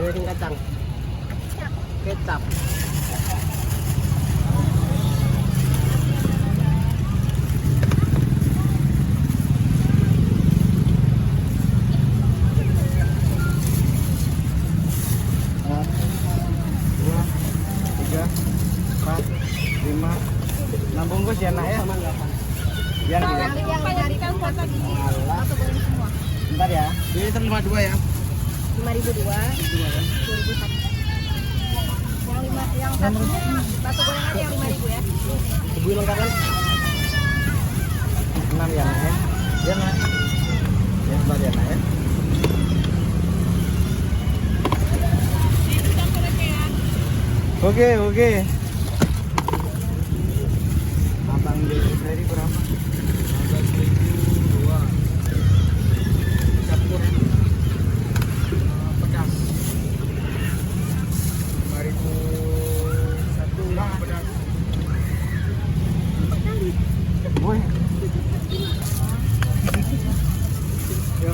kering kacang. Kecap. Bungkus ya nak ya? Biar yang 5.000 tadi. Atau boleh semua. Bentar ya. Ini 52 ya. 5.002. 2.001. Yang satunya batu gorengan yang 5.000 ya. Ibu lengkap kan? 6 ya nak ya. Biar nak. Ya bentar ya nak ya. Oke. Abang beli dari berapa? 15.000 2. Campur pedas. 5.000 1 lah pedas. Boy. Yo.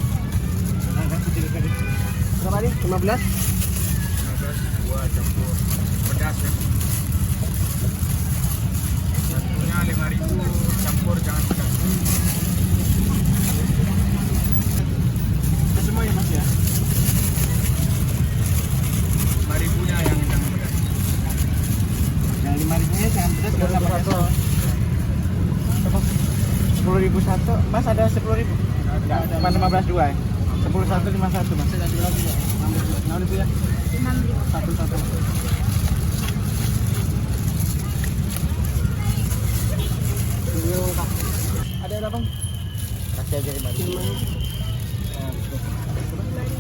Angkat kecil tadi. Berapa nih? 15? 15 2 campur pedas ya. 5.000 campur jangan pedas. Itu semua ya mas ya? 5.000-nya yang jangan pedas. Yang 5.000-nya jangan pedas. Jangan pedas. 10.000 satu. Mas ada 10.000? Enggak, cuma 15 dua ya. 10 satu 51 mas. Ada berapa ya? 6.000 ya? 6.000 satu. Ada apa bang? Kasih aja 5.000.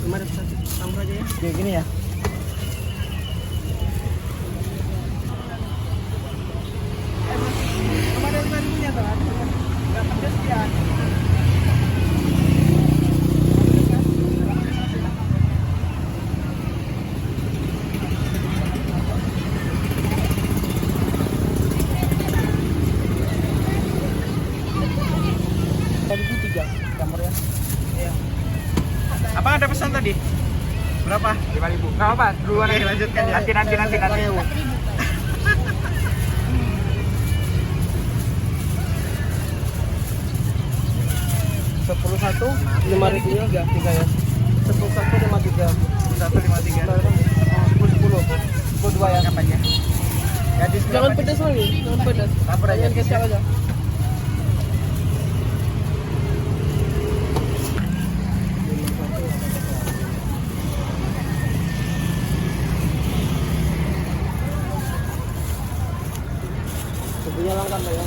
Cuma ada satu campur aja ya. Kayak gini ya. Cuma ada 5.000-nya tuh. Enggak pedes ya. Abang ada pesan tadi? Berapa? 5.000. Enggak apa, duluan aja lanjutkan ya. Nanti. 10 satu 5.000 ya, 3 ya. 10 satu 53. 153. 10 2 ya kampanye. Jangan pedas lagi, jangan pedas. Apa aja kecap aja. Sebenarnya langkah ya.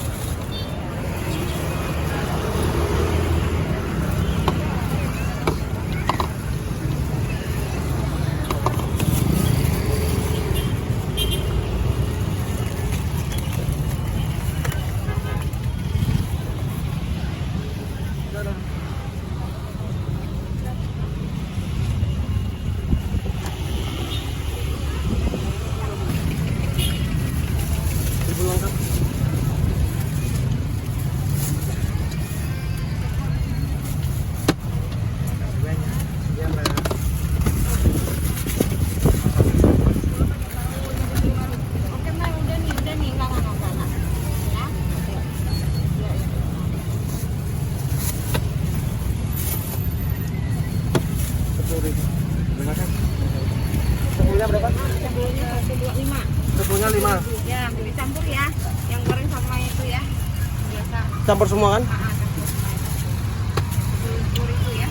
Sebelumnya berapa? Sebelumnya 125. Sebelumnya 5. Ya, dicampur ya. Yang goreng sama itu ya. Biasa. Campur semua kan? Campur. 10.000 ya.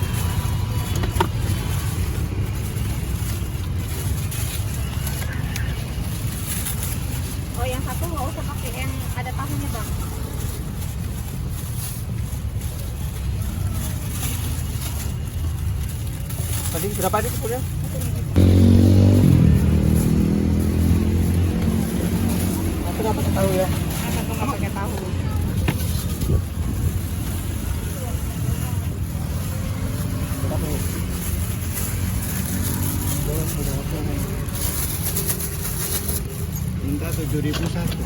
Oh, yang satu nggak usah pakai yang ada tahunya bang. Tadi berapa aja sebelumnya? Aku nggak pakai tahu ya. Aku nggak pakai tahu. Minta 7.001.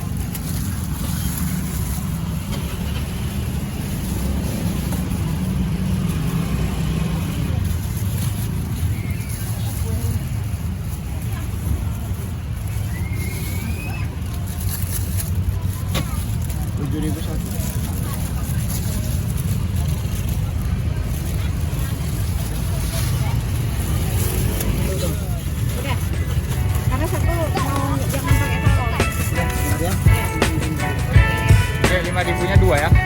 Kak Dipunya 2 ya.